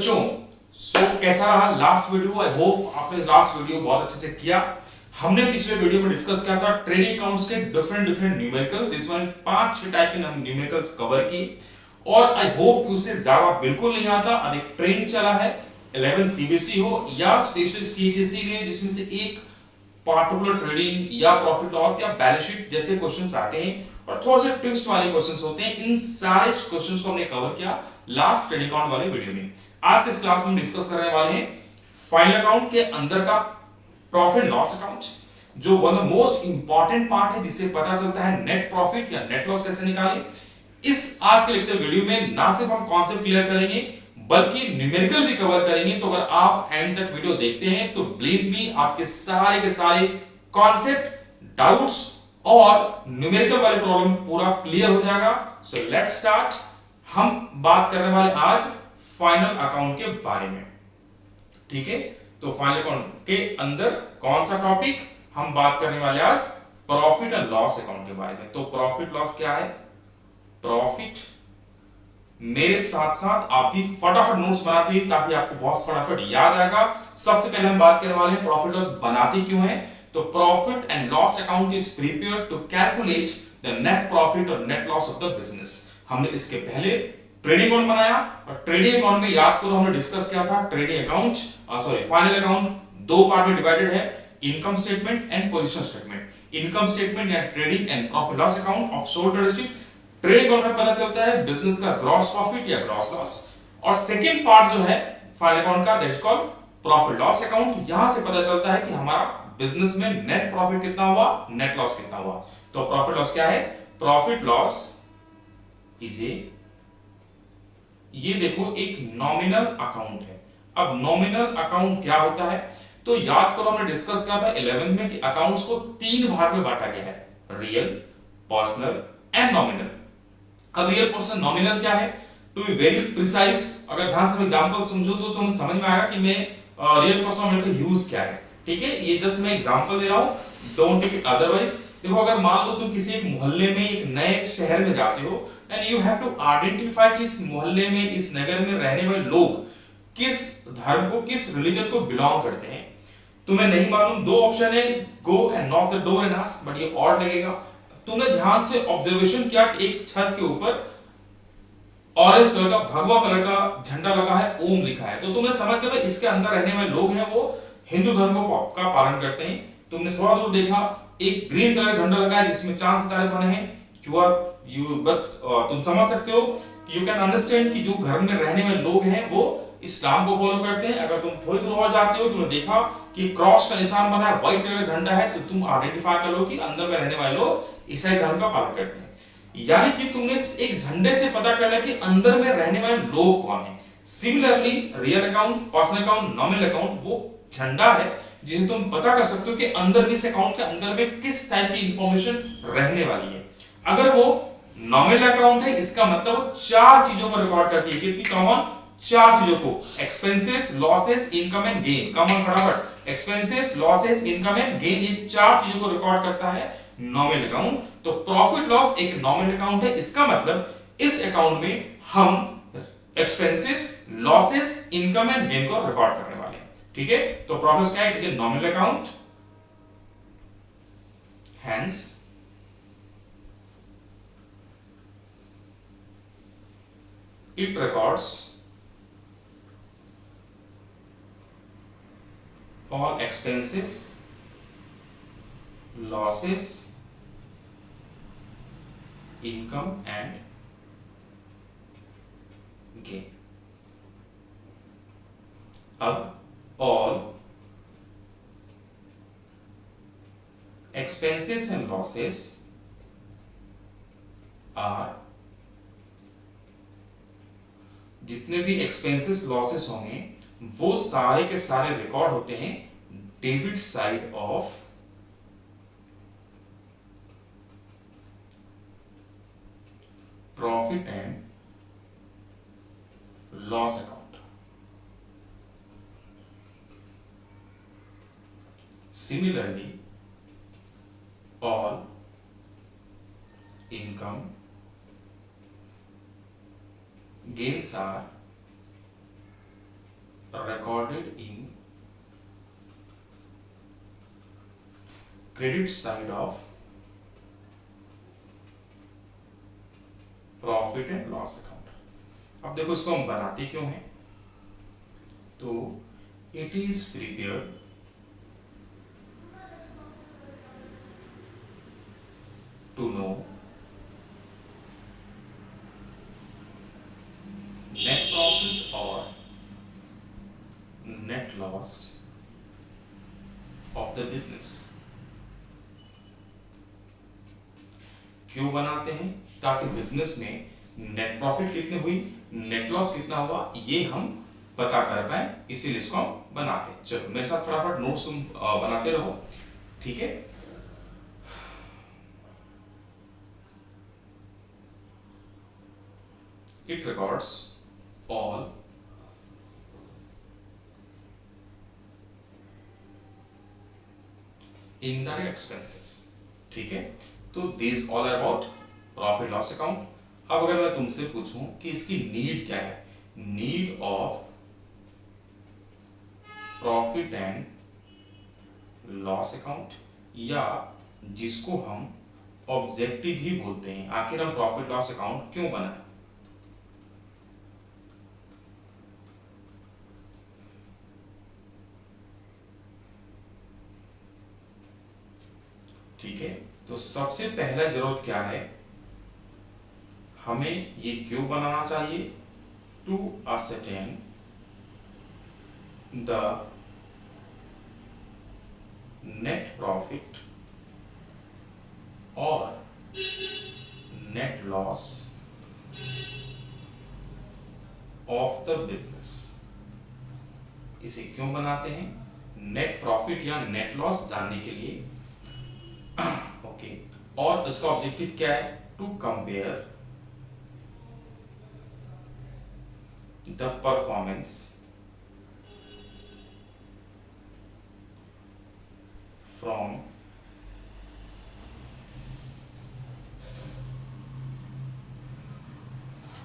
बच्चों कैसा रहा लास्ट वीडियो? आई होप आपने लास्ट वीडियो बहुत अच्छे से किया। हमने पिछले वीडियो में डिस्कस किया था ट्रेडिंग अकाउंट्स के डिफरेंट डिफरेंट न्यूमेरिकल्स, जिसमें 5-6 टाइप के न्यूमेरिकल्स कवर किए और आई होप कि उससे ज्यादा बिल्कुल नहीं आता। अब एक ट्रेंड चला है 11 सीबीएसई हो या स्पेशली सीएचएसई में, जिसमें से एक पार्टिकुलर ट्रेडिंग या प्रॉफिट लॉस या बैलेंस शीट जैसे क्वेश्चंस आते हैं और थोड़ा सा ट्विस्ट वाले क्वेश्चंस होते हैं। इन सारे क्वेश्चंस को हमने कवर किया लास्ट ट्रेडिंग अकाउंट वाले वीडियो में। आज के इस क्लास में हम डिस्कस करने वाले हैं फाइनल अकाउंट के अंदर का प्रॉफिट लॉस अकाउंट, जो one of most important part है, जिससे पता चलता है नेट प्रॉफिट या नेट लॉस कैसे निकालें। इस आज के लेक्चर वीडियो में ना सिर्फ हम कॉन्सेप्ट क्लियर करेंगे बल्कि न्यूमेरिकल भी कवर करेंगे। तो अगर आप एंड तक वीडियो देखते हैं तो बिलीव मी, आपके सारे के सारे कॉन्सेप्ट, डाउट्स और न्यूमेरिकल वाले प्रॉब्लम पूरा क्लियर हो जाएगा। So let's start. हम बात करने वाले आज फाइनल अकाउंट के बारे में, ठीक है? तो फाइनल अकाउंट के अंदर कौन सा टॉपिक हम बात करने वाले आज? प्रॉफिट एंड लॉस अकाउंट के बारे में। तो प्रॉफिट लॉस क्या है? प्रॉफिट, मेरे साथ साथ आप भी फटाफट नोट्स बनाते हैं ताकि आपको बहुत फटाफट याद आएगा। सबसे पहले हम बात करने वाले हैं प्रॉफिट लॉस बनाते क्यों है। तो profit and loss account is prepared to calculate the net profit और net loss of the business. हमने इसके पहले ट्रेडिंग अकाउंट बनाया और ट्रेडिंग अकाउंट में याद करो हमने डिस्कस किया था ट्रेडिंग अकाउंट फाइनल अकाउंट दो पार्ट में डिवाइडेड है, income statement and position statement. Income statement या trading and profit loss account of sole trading, trading account में पता चलता है बिजनेस का ग्रॉस प्रॉफिट या ग्रॉस लॉस। और सेकंड पार्ट जो है फाइनल अकाउंट का, that is called profit loss account. यहां से पता चलता है कि हमारा बिजनेस में नेट प्रॉफिट कितना हुआ, नेट लॉस कितना हुआ। तो प्रॉफिट लॉस क्या है? प्रॉफिट लॉस इज ये देखो एक नॉमिनल अकाउंट है। अब नॉमिनल अकाउंट क्या होता है? तो याद करो हमने डिस्कस किया था 11 में कि अकाउंट्स को तीन भाग में बांटा गया है, रियल, पर्सनल एंड नॉमिनल। अब रियल, पर्सनल, नॉमिनल क्या है? टू बी वेरी प्रिसाइज, अगर ध्यान से एग्जांपल समझो तो तुम्हें समझ में आएगा कि मैं रियल, पर्सनल, नॉमिनल का यूज क्या है। ठीक है, ये जस्ट मैं एग्जांपल दे रहा हूं, डोंट टेक इट अदरवाइज। देखो अगर मान लो तुम किसी एक मोहल्ले में, एक नए शहर में जाते हो and you have to identify कि इस मोहल्ले में, इस नगर में रहने वाले लोग किस धर्म को, किस रिलीजन को बिलोंग करते हैं। तुम्हें नहीं मालूम, दो ऑप्शन है, go and knock the door and ask, but ये ऑड लगेगा। तुमने ध्यान से ऑब्जर्वेशन किया कि एक छत के ऊपर ऑरेंज कलर का, भगवा कलर का झंडा लगा है, ओम लिखा है। तो तुमने समझ लिया इसके अंदर रहने वाले लोग हैं वो हिंदू धर्म का पालन करते हैं। तुमने थोड़ा दूर देखा, एक ग्रीन कलर झंडा लगा है जिसमें चांद सितारे बने हैं। यू बस तुम समझ सकते हो, यू कैन अंडरस्टैंड कि जो घर में रहने वाले लोग हैं वो इस्लाम को फॉलो करते हैं। अगर तुम थोड़ी दूर और जाते हो, तुमने देखा कि क्रॉस का निशान बना है, व्हाइट कलर का झंडा है, तो तुम आइडेंटिफाई कर लो कि अंदर में रहने वाले लोग ईसाई धर्म का पालन करते हैं। यानी कि तुमने एक झंडे से पता कर लिया कि अंदर में रहने वाले लोग कौन हैं। Similarly real account, personal account, nominal account वो झंडा है जिसे तुम पता कर सकते हो कि अंदर में, इस अकाउंट के अंदर में किस टाइप की इंफॉर्मेशन रहने वाली है। अगर वो नॉमिनल अकाउंट है, इसका मतलब वो चार चीजों को रिकॉर्ड करती है। कितनी कॉमन? चार चीजों को, expenses, losses, income and gain. Common फटाफट, expenses, losses, income and gain, ये चार चीजों को रिकॉर्ड करता है नॉमिनल अकाउंट। तो प्रॉफिट लॉस एक नॉमिनल अकाउंट है। इसका मतलब इस अकाउंट में हम expenses, losses, income and gain को रिकॉर्ड करने वाले हैं। ठीक है, तो प्रॉफिट क्या है? Nominal account, hence it records all expenses, losses, income and gain. अब all expenses and losses are, जितने भी एक्सपेंसेस, लॉसेस होंगे वो सारे के सारे रिकॉर्ड होते हैं debit side of profit and loss account. Similarly all income, gains are recorded in credit side of profit and loss account. अब देखो इसको हम बनाते क्यों हैं, तो it is prepared to know net profit और net loss of the business. क्यों बनाते हैं, ताकि बिजनेस में नेट प्रॉफिट कितनी हुई, नेट लॉस कितना हुआ, ये हम पता कर पाए, इसीलिए इसको हम बनाते हैं। चलो मेरे साथ फटाफट नोट्स तुम बनाते रहो, ठीक है। It records all indirect expenses, ठीक है। तो this all about profit loss account. अब अगर मैं तुमसे पूछूं कि इसकी नीड क्या है, need of profit and loss account, या जिसको हम ऑब्जेक्टिव ही बोलते हैं, आखिर हम प्रॉफिट लॉस अकाउंट क्यों बनाए। ठीक है, तो सबसे पहला जरूरत क्या है, हमें ये क्यों बनाना चाहिए, to ascertain the net profit और net loss of the business. इसे क्यों बनाते हैं, नेट प्रॉफिट या नेट लॉस जानने के लिए, ओके। और इसका ऑब्जेक्टिव क्या है, to compare the performance from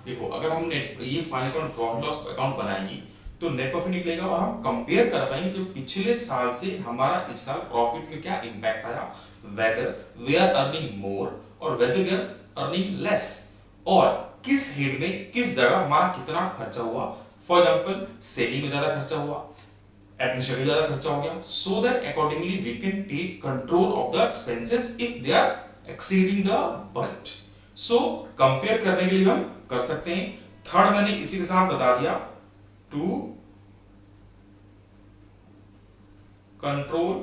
देखो अगर हम नेट ये final account profit loss account बनाएंगे तो नेट प्रॉफिट निकलेगा और हम कंपेयर कर पाएंगे कि पिछले साल से हमारा इस साल प्रॉफिट में क्या इंपैक्ट आया, whether we are earning more और whether we are earning less, और किस हेड में किस जगह हमारा कितना खर्चा हुआ। फॉर एग्जांपल सेलिंग में ज्यादा खर्चा हुआ, एडमिनिस्ट्रेटिव ज्यादा खर्चा हो गया, so that accordingly we can take control of the expenses if they are exceeding the budget. So compare करने के लिए हम कर सकते हैं। थर्ड मैंने इसी के साथ बता दिया, टू कंट्रोल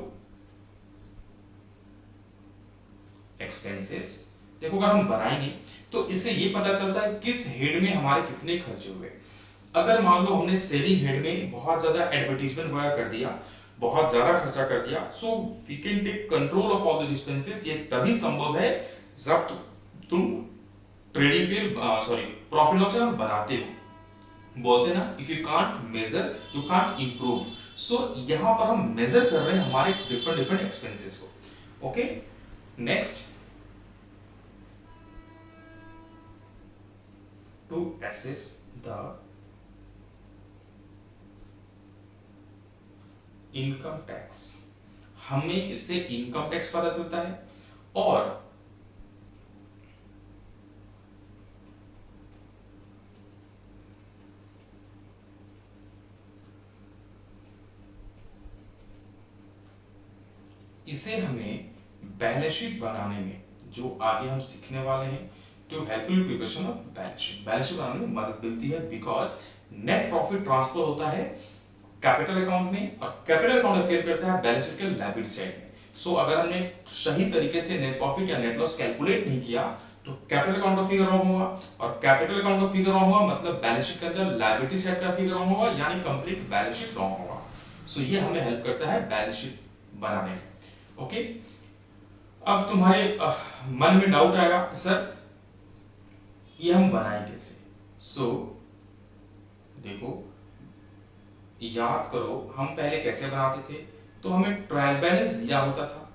एक्सपेंसेस। देखो अगर हम बनाएंगे तो इससे ये पता चलता है किस हेड में हमारे कितने खर्चे हुए। अगर मान लो हमने सेलिंग हेड में बहुत ज्यादा एडवर्टाइजमेंट वगैरह कर दिया, बहुत ज्यादा खर्चा कर दिया, so we can take control of all the expenses. ये तभी संभव है जब तुम ट्रेडिंग पे प्रॉफिट लॉस अकाउंट बनाते हो। बोलते ना, if you can't measure you can't improve. So यहां पर हम मेजर कर रहे हैं हमारे डिफरेंट एक्सपेंसेस को। Okay, next, to assess the income tax. हमें इससे इनकम टैक्स पता चलता है और इसे हमें बैलेंस शीट बनाने में, जो आगे हम सीखने वाले हैं, to helpful preparation of balance sheet. Balance sheet बनाने में मदद मिलती है बिकॉज नेट प्रॉफिट ट्रांसफर होता है कैपिटल अकाउंट में और कैपिटल अकाउंट अपीयर करता है बैलेंस शीट के लायबिलिटी साइड में। सो अगर हमने सही तरीके से नेट प्रॉफिट या नेट लॉस कैलकुलेट नहीं किया तो कैपिटल अकाउंट का फिगर रॉन्ग होगा, और कैपिटल अकाउंट का फिगर रॉन्ग होगा मतलब बैलेंस शीट के अंदर लायबिलिटी साइड का फिगर रॉन्ग होगा, यानी कंप्लीट बैलेंस शीट रॉन्ग होगा। सो ये हमें हेल्प करता है बैलेंस शीट बनाने में। ओके, अब तुम्हारे मन में डाउट आएगा कि सर ये हम बनाए कैसे। सो देखो, याद करो हम पहले कैसे बनाते थे, तो हमें ट्रायल बैलेंस दिया होता था,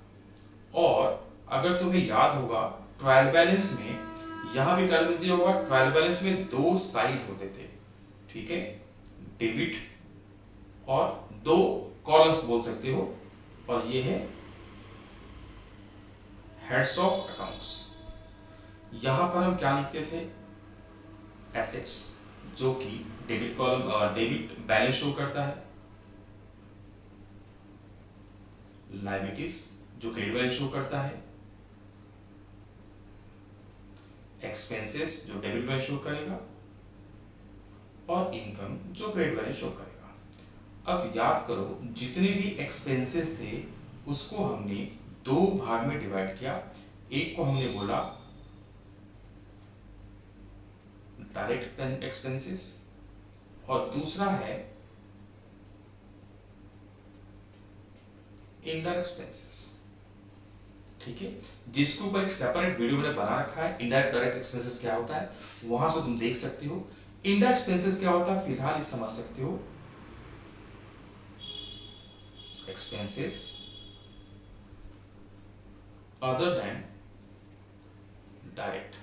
और अगर तुम्हें याद होगा ट्रायल बैलेंस में, यहां भी ट्रायल बैलेंस दिया होगा, ट्रायल बैलेंस में दो साइड होते थे, ठीक है, डेबिट और 2 कॉलम्स बोल सकते हो, और ये है हेड्स ऑफ अकाउंट्स। यहां पर हम क्या लिखते थे, एसेट्स, जो कि debit column, debit balance show करता है, लायबिलिटीज जो क्रेडिट बैलेंस शो करता है, एक्सपेंसेस जो डेबिट बैलेंस शो करेगा, और इनकम जो क्रेडिट बैलेंस शो करेगा। अब याद करो, जितने भी एक्सपेंसेस थे उसको हमने 2 भाग में डिवाइड किया। एक को हमने बोला डायरेक्ट एक्सपेंसेस, और दूसरा है इनडायरेक्ट एक्सपेंसेस। ठीक है, जिसके ऊपर एक सेपरेट वीडियो मैंने बना रखा है, इनडायरेक्ट डायरेक्ट एक्सपेंसेस क्या होता है, वहां से तुम देख सकते हो। इनडायरेक्ट एक्सपेंसेस क्या होता है फिलहाल ये समझ सकते हो, एक्सपेंसेस अदर देन डायरेक्ट।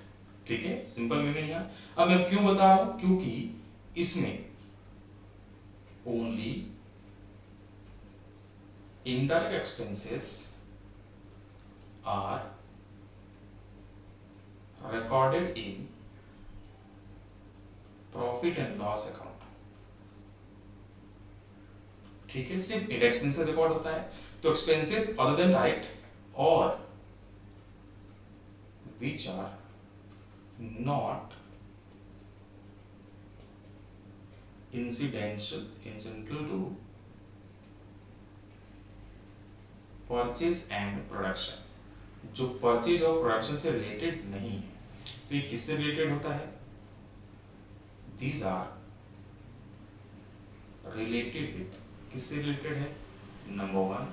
ठीक है, सिंपल मीनिंग है। अब मैं क्यों बता रहा हूं, क्योंकि इसमें only indirect expenses are recorded in profit and loss account. ठीक है, सिर्फ इनडायरेक्ट एक्सपेंसेस रिकॉर्ड होता है। तो एक्सपेंसेस अदर देन डायरेक्ट और which are not incidental to purchase and production, जो परचेज और प्रोडक्शन से रिलेटेड नहीं है। तो ये किससे रिलेटेड होता है, दीज आर रिलेटेड विथ, किससे रिलेटेड है, नंबर 1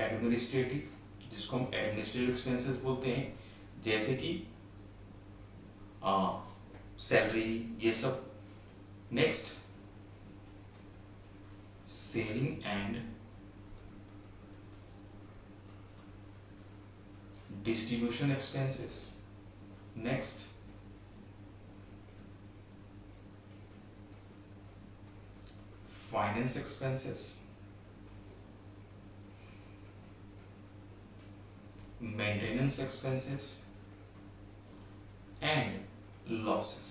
एडमिनिस्ट्रेटिव, जिसको हम एडमिनिस्ट्रेटिव एक्सपेंसेस बोलते हैं, जैसे कि सैलरी, ये सब। Next selling and distribution expenses. Next finance expenses, maintenance expenses and losses.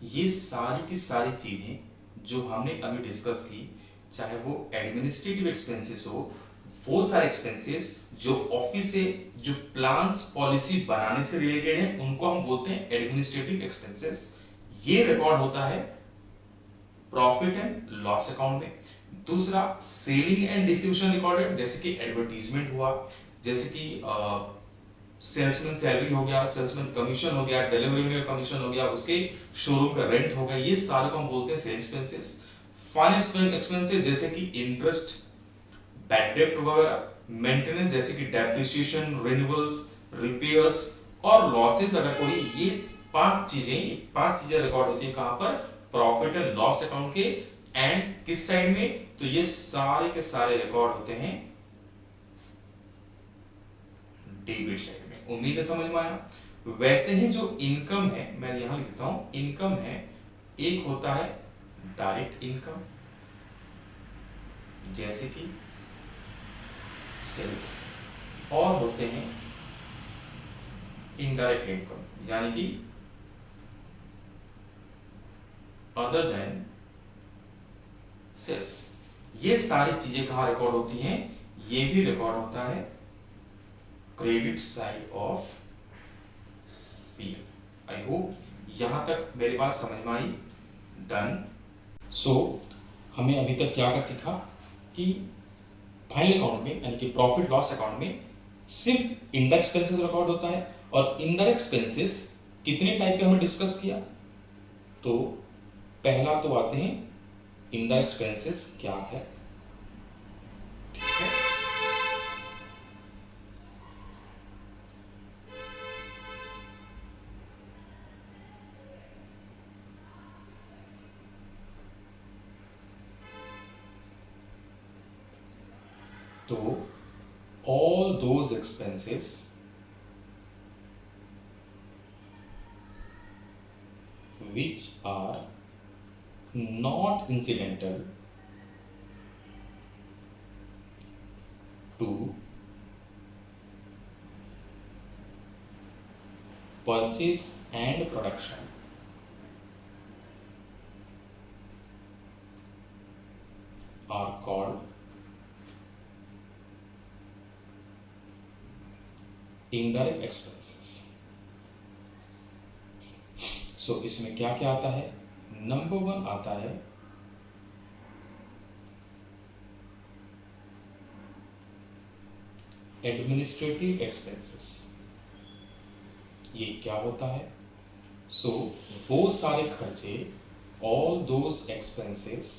ये सारी की सारी चीजें जो हमने अभी डिस्कस की, चाहे वो एडमिनिस्ट्रेटिव एक्सपेंसेस हो, वो सारे एक्सपेंसेस जो ऑफिस से, जो प्लान्स पॉलिसी बनाने से रिलेटेड है, उनको हम बोलते हैं एडमिनिस्ट्रेटिव एक्सपेंसेस। ये रिकॉर्ड होता है प्रॉफिट एंड लॉस अकाउंट में। दूसरा सेलिंग एंड डिस्ट्रीब्यूशन रिकॉर्डेड, जैसे कि एडवर्टीजमेंट हुआ, जैसे कि सेल्समैन सैलरी हो गया, सेल्समैन कमीशन हो गया, डिलीवरी में कमीशन हो गया, उसके शोरूम का रेंट हो गया, ये सारे को हम बोलते हैं सेलिंग एक्सपेंसेस। फाइनेंस एक्सपेंसेस जैसे कि इंटरेस्ट, बैड डेब्ट वगैरह, मेंटेनेंस जैसे कि डेप्रिसिएशन, रिन्यूअल्स, रिपेयर्स, और लॉसेस अगर कोई, ये 5 चीजें रिकॉर्ड होती है कहां पर, प्रॉफिट एंड लॉस अकाउंट के एंड किस साइड में, तो ये सारे के सारे रिकॉर्ड होते हैं डेबिट साइड में। उम्मीद है समझ में आया। वैसे ही जो इनकम है, मैं यहां लिखता हूं, इनकम है, एक होता है डायरेक्ट इनकम, जैसे कि सेल्स, और होते हैं इनडायरेक्ट इनकम, यानी कि अदर देन सेल्स। ये सारी चीजें कहां रिकॉर्ड होती हैं, ये भी रिकॉर्ड होता है credit side of PL. I hope यहां तक मेरी बात समझ में आई। डन। सो हमें अभी तक क्या सीखा कि फाइनल अकाउंट में, यानी कि प्रॉफिट लॉस अकाउंट में, सिर्फ इंडायरेक्ट एक्सपेंसेस रिकॉर्ड होता है। और इंडायरेक्ट एक्सपेंसेस कितने टाइप के हमने डिस्कस किया, तो पहला तो आते हैं इनडायरेक्ट एक्सपेंसेस क्या है, ठीक है। तो all those expenses which are not incidental to purchase and production are called indirect expenses. So इसमें क्या क्या आता है? नंबर 1 आता है एडमिनिस्ट्रेटिव एक्सपेंसेस। ये क्या होता है? सो वो सारे खर्चे, all those expenses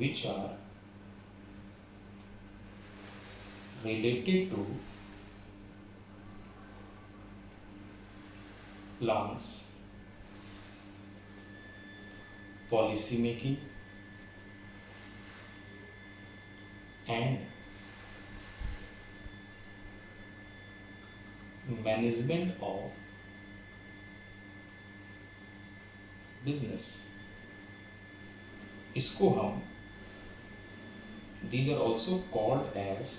which are related to plans, policy making and management of business. इसको हम, these are also called as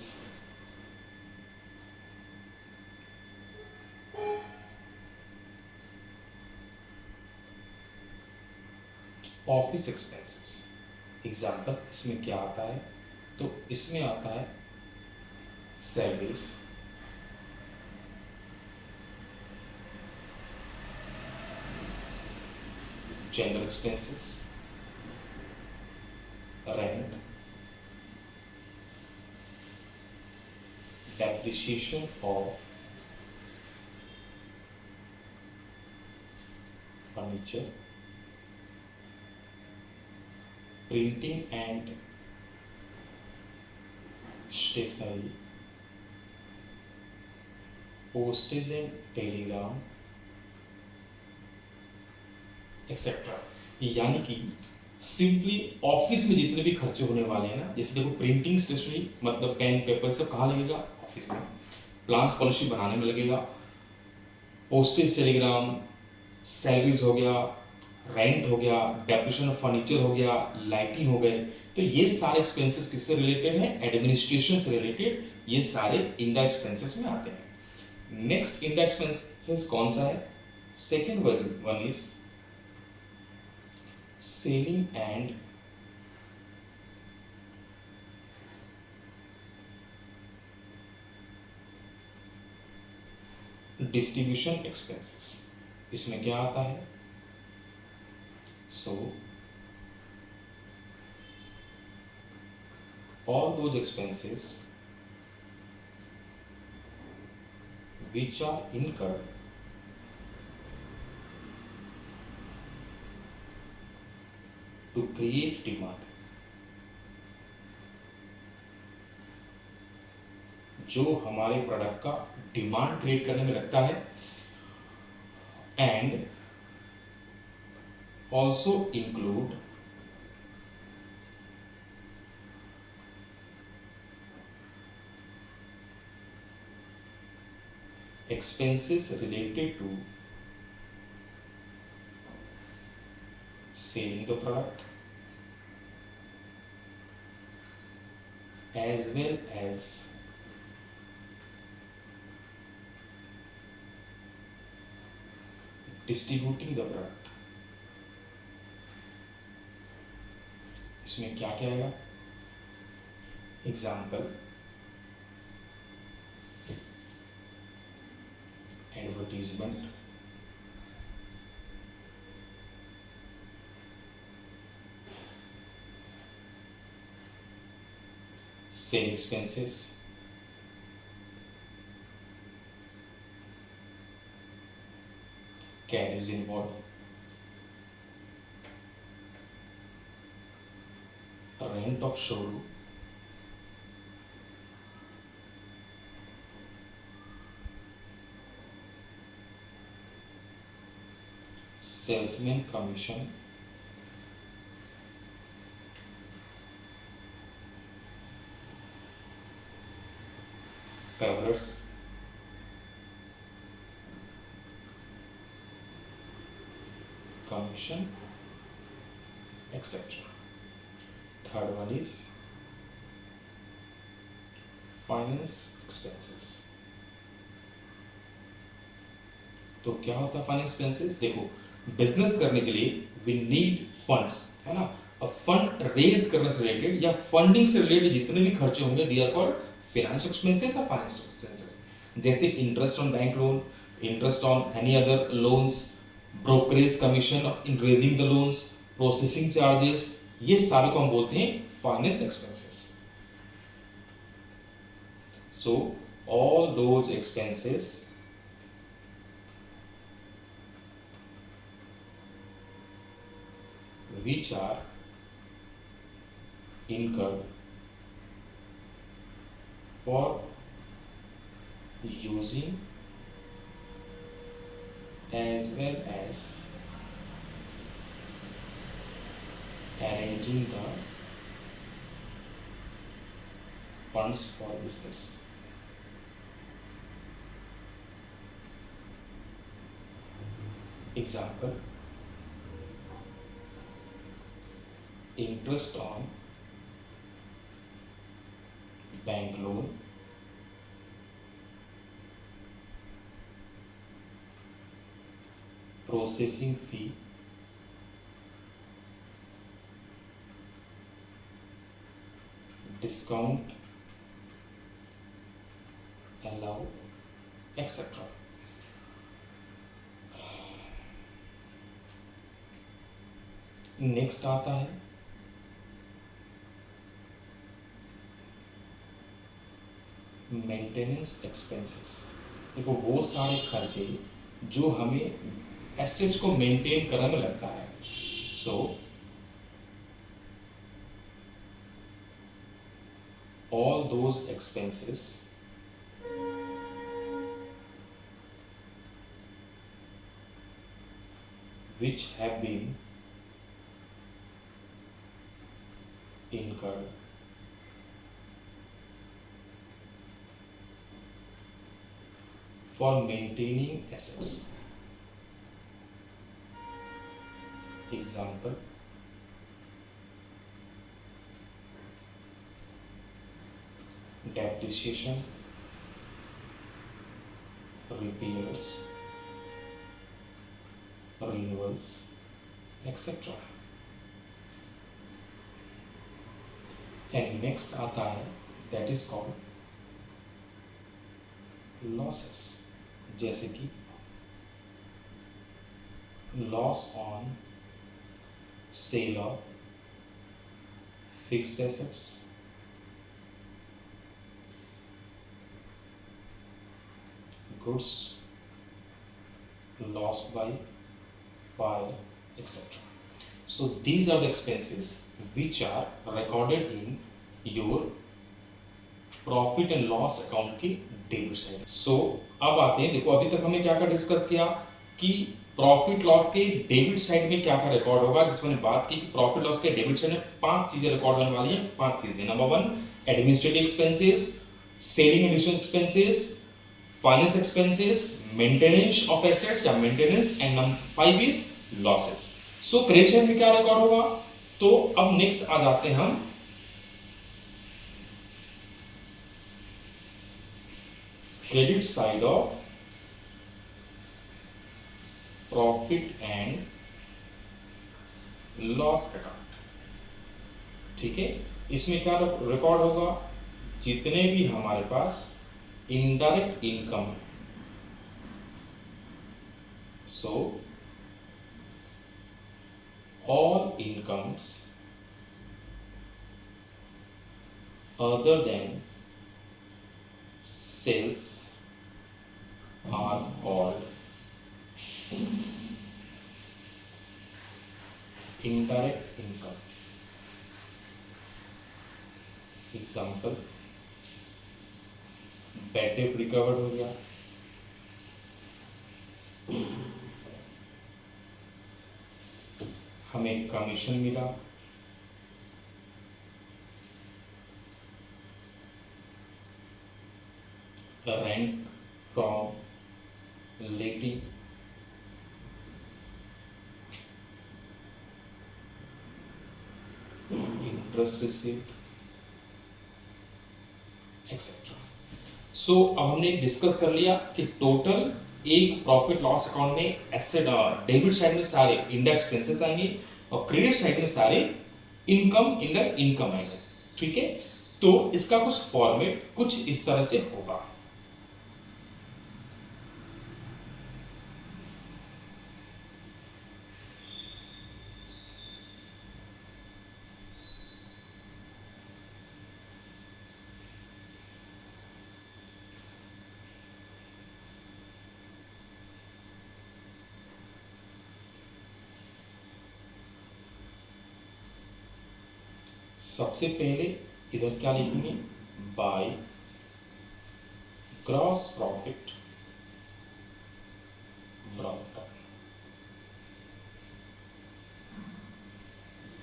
office expenses. Example इसमें क्या आता है? तो इसमें आता है service, general expenses, rent, depreciation of furniture, printing and stationery, postage and telegram, etcetera. यानी कि सिंपली ऑफिस में जितने भी खर्चे होने वाले हैं ना, जैसे देखो प्रिंटिंग स्टेशनरी मतलब पेन पेपर सब कहाँ लगेगा? ऑफिस में। प्लान्स पॉलिसी बनाने में लगेगा, पोस्टेज टेलीग्राम, सैलरीज हो गया, रेंट हो गया, डेप्रिसिएशन ऑफ फर्नीचर हो गया, लाइटिंग हो गए। तो ये सारे एक्सपेंसेस किससे रिलेटेड है? एडमिनिस्ट्रेशन से रिलेटेड ये सारे इंडायरेक्ट एक्सपेंसेस में आते हैं। नेक्स्ट इंडायरेक्ट एक्सपेंसेस कौन सा है? Second one is selling and distribution expenses। इसमें क्या आता है? So all those expenses which are incurred to create demand, जो हमारे प्रोडक्ट का डिमांड क्रिएट करने में लगता है, and also include expenses related to selling the product as well as distributing the product। इसमें क्या क्या आएगा? Example advertisement, sale expenses, carriage involved, rent of showroom, salesman commission, travelers commission, etc. Third one is finance expenses. तो क्या होता है finance expenses? देखो, business करने के लिए वी नीड फंड्स, है ना। अब फंड रेज करने से रिलेटेड या फंडिंग से रिलेटेड जितने भी खर्चे होंगे they are called finance expenses और फाइनेंस एक्सपेंसेस। जैसे interest on bank loan, interest on any other loans, brokerage commission in raising the loans, processing charges, ये सारे को हम बोलते हैं finance expenses. So all those expenses which are incurred for using as well as arranging the funds for business. Example: interest on bank loan, processing fee, discount allowed, etc. Next आता है maintenance expenses. देखो, वो सारे खर्चे जो हमें assets को maintain करने में लगता है। सो all those expenses which have been incurred for maintaining assets. Example: depreciation, repairs, renewals, etc. And next आता है दैट इज कॉल्ड लॉसेस, जैसे कि loss on sale of fixed assets, goods lost by fire, etc. So these are the expenses which are recorded in your profit and loss account की debit side. सो अब आते हैं, देखो अभी तक हमने क्या क्या डिस्कस किया कि प्रॉफिट लॉस के डेबिट साइड में क्या क्या रिकॉर्ड होगा, जिसमें बात की कि प्रॉफिट लॉस के डेबिट साइड में 5 चीजें रिकॉर्ड होने वाली हैं। 5 चीजें। Number 1 administrative expenses, selling additional expenses, finance expenses, maintenance of assets या maintenance, and number 5 is losses. So credit side में क्या रिकॉर्ड होगा? तो अब नेक्स्ट आ जाते हैं हम credit side of profit and loss account. ठीक है, इसमें क्या रिकॉर्ड होगा? जितने भी हमारे पास इनडायरेक्ट इनकम है, सो all incomes other than sales are called indirect income. Example: bad debt recovered हो गया, हमें कमीशन मिला, rent from letting, interest received etcetera. So अब हमने डिस्कस कर लिया कि टोटल एक प्रॉफिट लॉस अकाउंट में एसेट डेबिट साइड में सारे इंडेक्स एक्सपेंसेस आएंगे और क्रेडिट साइड में सारे इनकम इनकम आएंगे। ठीक है, तो इसका कुछ फॉर्मेट कुछ इस तरह से होगा। सबसे पहले इधर क्या लिखेंगे, by gross profit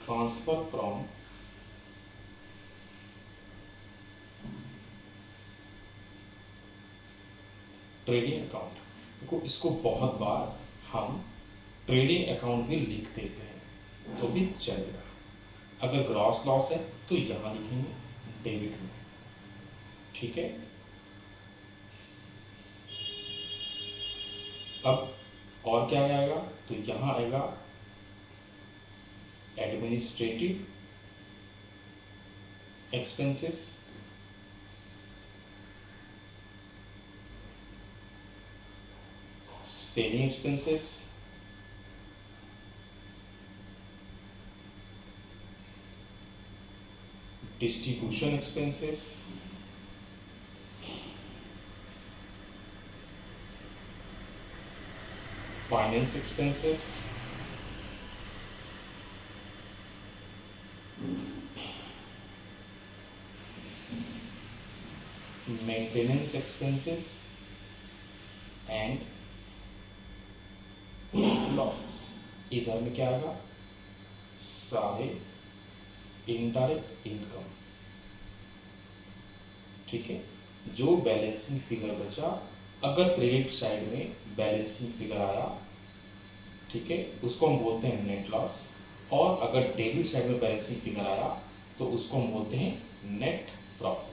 transfer from trading account. देखो इसको बहुत बार हम ट्रेडिंग अकाउंट भी लिख देते हैं तो भी चलेगा। अगर ग्रॉस लॉस है तो यहां लिखेंगे डेबिट में। ठीक है, अब और क्या आएगा, तो यहां आएगा administrative expenses, selling expenses, distribution expenses, finance expenses, maintenance expenses and losses। इधर में क्या आएगा, सारे इनडायरेक्ट इनकम। ठीक है, जो बैलेंसिंग फिगर बचा, अगर क्रेडिट साइड में बैलेंसिंग फिगर आया, ठीक है, उसको हम बोलते हैं नेट लॉस, और अगर डेबिट साइड में बैलेंसिंग फिगर आया तो उसको हम बोलते हैं नेट प्रॉफिट।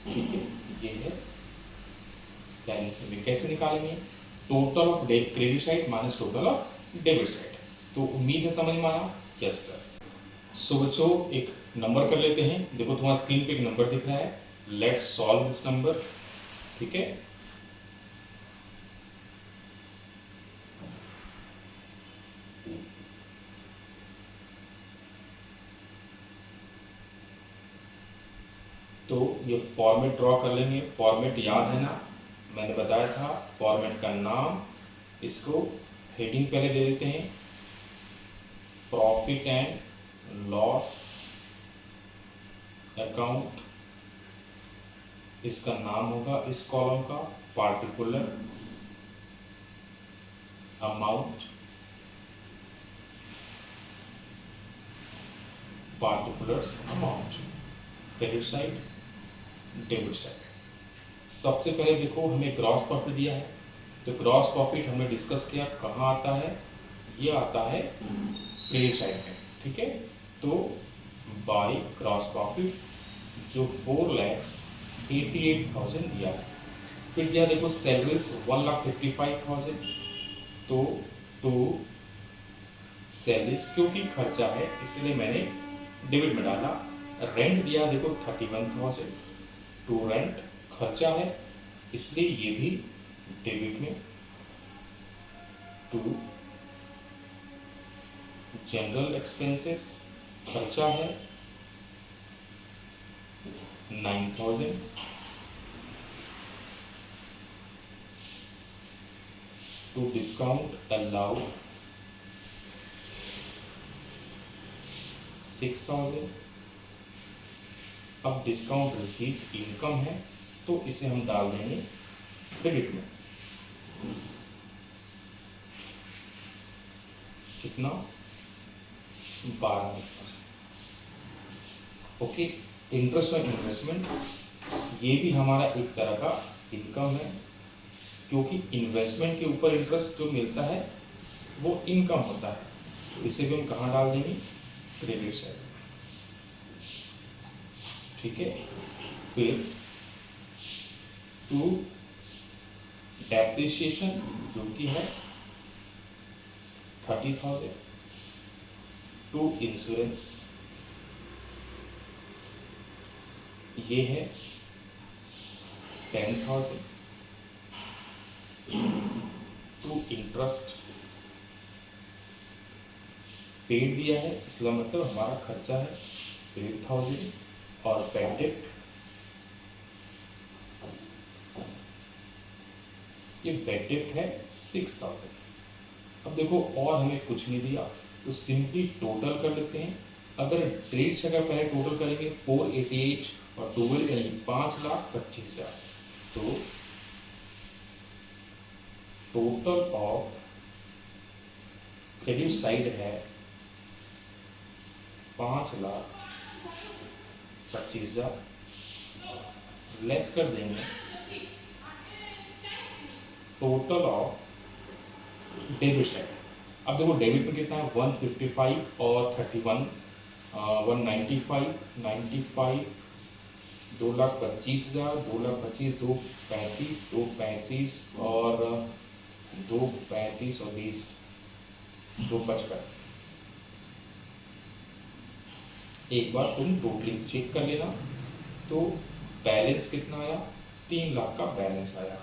ठीक है, ये है बैलेंसिंग में। कैसे निकालेंगे, total of credit side minus total of debit side. तो उम्मीद है समझ में आया। Yes sir. सो बच्चों एक नंबर कर लेते हैं। देखो तुम्हारा स्क्रीन पे एक नंबर दिख रहा है, लेट्स सॉल्व दिस नंबर। ठीक है, तो ये फॉर्मेट ड्रॉ कर लेंगे। फॉर्मेट याद है ना, मैंने बताया था फॉर्मेट का नाम। इसको हेडिंग पहले दे देते हैं, प्रॉफिट एंड लॉस अकाउंट। इसका नाम होगा इस कॉलम का particular amount, particulars amount, credit side debit side. सबसे पहले देखो हमें ग्रॉस प्रॉफिट दिया है, तो ग्रॉस प्रॉफिट हमने डिस्कस किया कहाँ आता है, ये आता है क्रेडिट साइड में। ठीक है, तो बाय ग्रॉस प्रॉफिट जो 4,88,000 दिया है। फिर दिया देखो सैलरीज 1,55,000, तो सैलरीज क्योंकि खर्चा है इसलिए मैंने डेबिट में डाला। रेंट दिया देखो 31,000, टू रेंट खर्चा है इसलिए ये भी डेबिट में। टू जनरल एक्सपेंसेस खर्चा है 9,000। To discount allowed 6,000। अब डिस्काउंट रिसीट इनकम है तो इसे हम डाल देंगे क्रेडिट में। कितना, 12। ओके, इंटरेस्ट और इन्वेस्टमेंट ये भी हमारा एक तरह का इनकम है, क्योंकि इन्वेस्टमेंट के ऊपर इंटरेस्ट जो मिलता है वो इनकम होता है, तो इसे भी हम कहाँ डाल देंगे, क्रेडिट साइड। ठीक है, फिर टू डेप्रिसिएशन जो कि है 30,000, टू इंश्योरेंस ये है 10,000, टू इंटरेस्ट पेड दिया है, इसका मतलब हमारा खर्चा है 8,000, और बैड डेट ये बैड डेट है 6,000। अब देखो और हमें कुछ नहीं दिया, तो सिंपली टोटल कर लेते हैं। अगर डेट से अगर पहले टोटल करेंगे 488 और 12 यानी 5,25,000, तो टोटल ऑफ क्रेडिट साइड है 5,25,000, लेस कर देंगे टोटल ऑफ डेबिट साइड। अब देखो डेबिट में कितना है 155 और 31, 195, 95, 2,25,000, 2,25,000, 2,35,000, 2,35,000 और 2,35,000 और 20, 2,55। एक बार तुम टोटलिंग चेक कर लेना, तो बैलेंस कितना आया, 3 लाख का बैलेंस आया।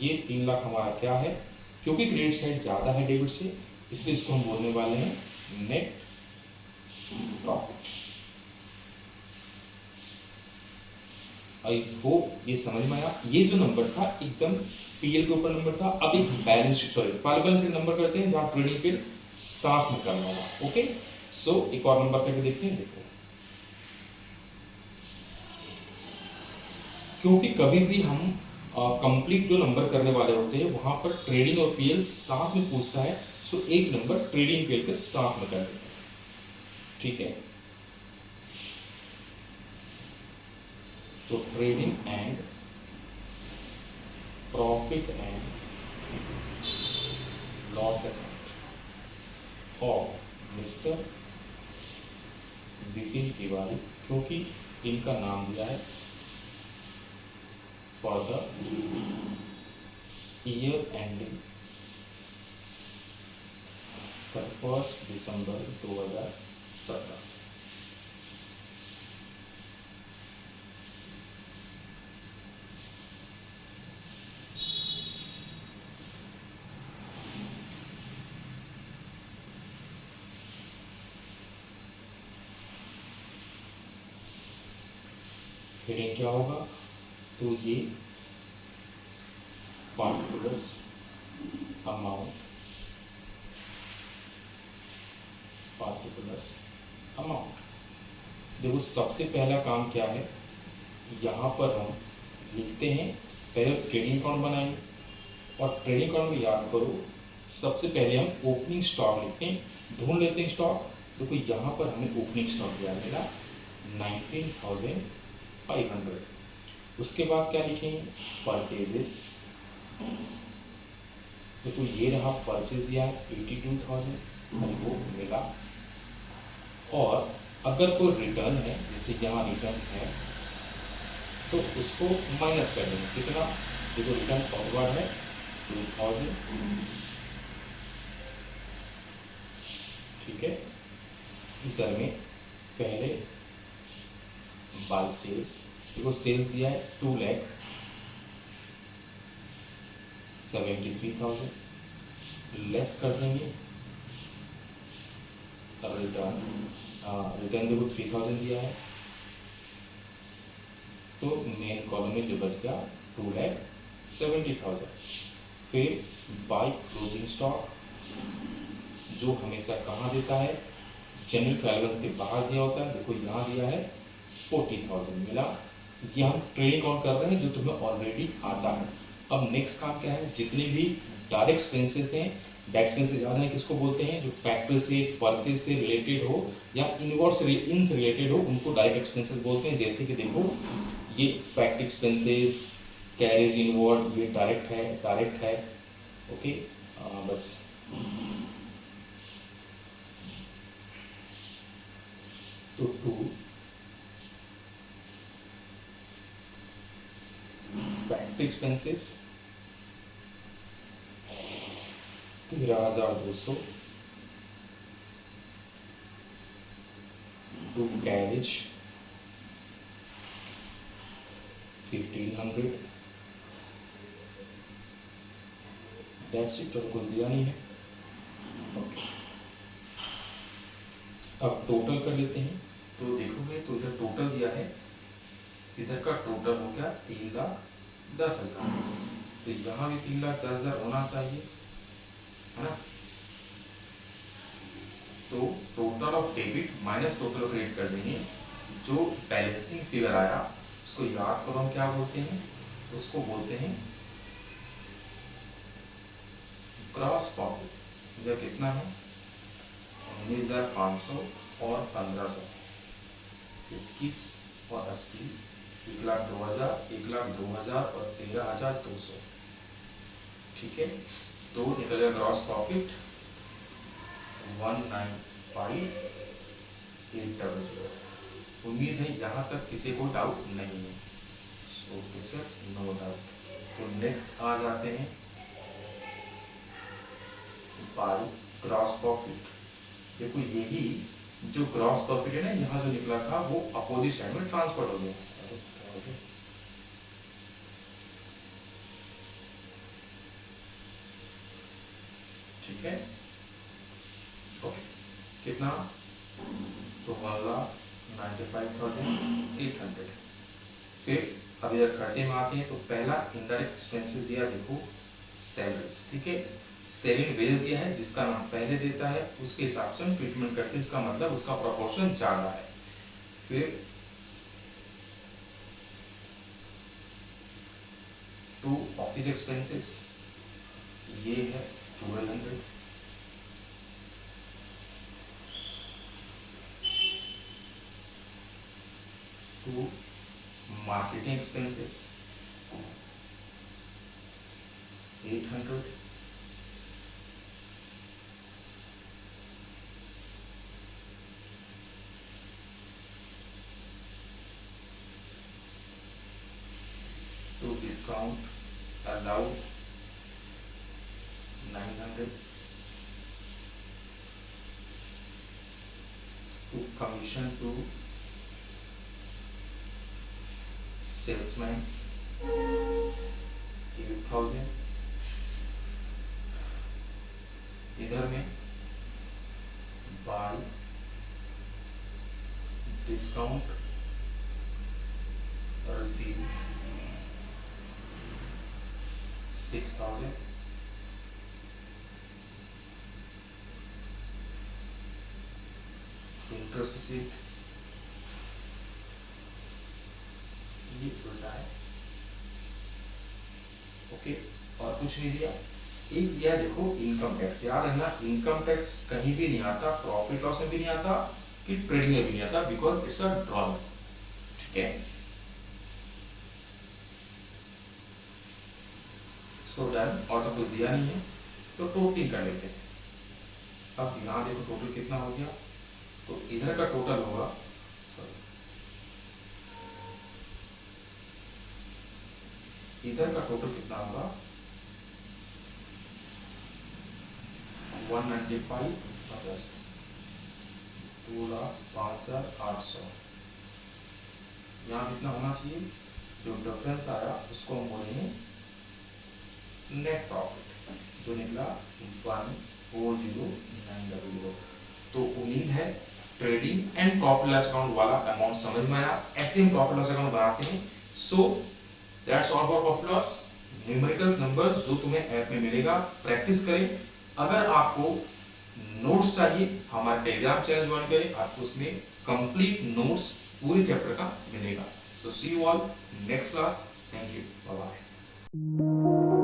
ये 3 लाख हमारा क्या है, क्योंकि क्रेडिट साइड ज़्यादा है डेबिट से, इसलिए इसको हम बोलने वाले हैं नेट प्रॉफिट। आई होप ये समझ में आया। ये जो नंबर था एकदम पीएल के ऊपर नंबर था। अब एक balance sheet, sorry trial balance sheet number करते हैं जहां ट्रेडिंग पीरियड साथ में करना होगा। ओके, सो एक और नंबर करके देखते हैं। देखो, क्योंकि कभी भी हम कंप्लीट जो नंबर करने वाले होते हैं वहां पर ट्रेडिंग और पीएल साथ में पूछता है, सो एक नंबर ट्रेडिंग पीएल के साथ में कर देते हैं। ठीक है, तो trading and profit and loss account of mister Bipin Tiwari, क्योंकि इनका नाम दिया है for the year ending 31 December 2017। Heading क्या होगा, तो ये पार्टिकुलर्स अमाउंट, पार्टिकुलर्स अमाउंट। देखो सबसे पहला काम क्या है, यहाँ पर हम लिखते हैं, पहले ट्रेडिंग अकाउंट बनाएंगे, और ट्रेडिंग अकाउंट में याद करो सबसे पहले हम ओपनिंग स्टॉक लिखते हैं, ढूंढ लेते हैं स्टॉक। देखो यहाँ पर हमें ओपनिंग स्टॉक क्या मिला 19,500। उसके बाद क्या लिखेंगे, परचेजेस। देखो ये रहा परचेज दिया 82,000 हमको मिला। और अगर कोई रिटर्न है, जैसे यहाँ रिटर्न है, तो उसको माइनस कर देंगे। कितना, देखो रिटर्न फॉरवर्ड है 2,000। ठीक है, इधर में पहले बाय सेल्स, देखो सेल्स दिया है 2,73,000, लेस कर देंगे रिटर्न। रिटर्न देखो 3,000 दिया है, तो मेन कॉलम में जो बच गया 2,70,000। फिर बाय क्लोजिंग स्टॉक, जो हमेशा कहाँ देता है, जनरल ट्रायल्स के बाहर दिया होता है। देखो यहाँ दिया है 40,000 मिला। ये हम ट्रेडिंग अकाउंट कर रहे हैं जो तुम्हें ऑलरेडी आता है। अब नेक्स्ट काम क्या है, जितने भी डायरेक्ट एक्सपेंसेस हैं, डायरेक्ट एक्सपेंसेस याद है किसको बोलते हैं, जो फैक्ट्री से परचेज से रिलेटेड हो या इनवर्ड से इनसे रिलेटेड हो, उनको डायरेक्ट एक्सपेंसेस बोलते हैं। जैसे कि देखो ये फैक्ट्री एक्सपेंसेस, कैरेज इनवर्ड ये डायरेक्ट है ओके। बस तो 2 factory expenses 13,200, 2 carriage 1,500, that's it. कुछ दिया नहीं है ओके। अब टोटल कर लेते हैं, तो देखोगे तो इधर टोटल दिया है, इधर का टोटल हो गया 3,10,000, तो यहाँ भी 3,10,000 होना चाहिए, है ना। तो total of debit minus total of credit कर देंगे। जो बैलेंसिंग फिगर आया उसको याद करो, हम क्या बोलते हैं, उसको बोलते हैं क्रॉस प्रॉफिट। इधर कितना है 19,500 और 1,500, 21 और 80, 1,02,000, 1,02,000 और 13,200, ठीक है। तो निकलेगा ग्रॉस प्रॉफिट 195,800। उम्मीद है यहाँ तक किसी को डाउट नहीं है, ओके सर, नो डाउट। तो नेक्स्ट आ जाते हैं बाय ग्रॉस प्रॉफिट। देखो यही जो ग्रॉस प्रॉफिट है ना, यहाँ जो निकला था वो अपोजिट साइड में ट्रांसफर हो गया, ठीक है ओके। कितना, तो 1,95,800। फिर अब इधर खर्चे में आते हैं, तो पहला इनडायरेक्ट एक्सपेंसेस दिया, देखो सैलरीज, ठीक है। सैलरी वेज दिया है, जिसका नाम पहले देता है उसके हिसाब से हम ट्रीटमेंट करते हैं, इसका मतलब उसका प्रोपोर्शन ज्यादा है। फिर 2 ऑफिस एक्सपेंसेस, ये है 1,200, 2 marketing expenses 800, 2 discount allowed 900, 2 commission to salesman 8,000। इधर में bye discount receive 6,000। Interest received, ये उल्टा है ओके। और कुछ नहीं दिया। एक दिया देखो इनकम टैक्स, याद रखना इनकम टैक्स कहीं भी नहीं आता, प्रॉफिट लॉस में भी नहीं आता, कि ट्रेडिंग में भी नहीं आता, बिकॉज इट्स अ ड्रॉ, ठीक है। सो डन, और तो कुछ दिया नहीं है, तो टोटलिंग कर लेते हैं। अब यहाँ देखो टोटल कितना हो गया, तो इधर का टोटल होगा, इधर का टोटल कितना होगा 195 प्लस 2,05,800। यहाँ कितना होना चाहिए, जो डिफरेंस आया उसको हम बोलेंगे नेट प्रॉफिट, जो निकला 1,40,900। तो उम्मीद है trading and profit loss account वाला अमाउंट समझ में आया। ऐसे हम प्रॉफिट लॉस अकाउंट बनाते हैं। So that's all for profit loss. Numericals number जो तुम्हें ऐप में मिलेगा, प्रैक्टिस करें। अगर आपको नोट्स चाहिए, हमारे टेलीग्राम चैनल ज्वाइन करें, आपको उसमें कंप्लीट नोट्स पूरे चैप्टर का मिलेगा। So see you all next class. Thank you, bye bye.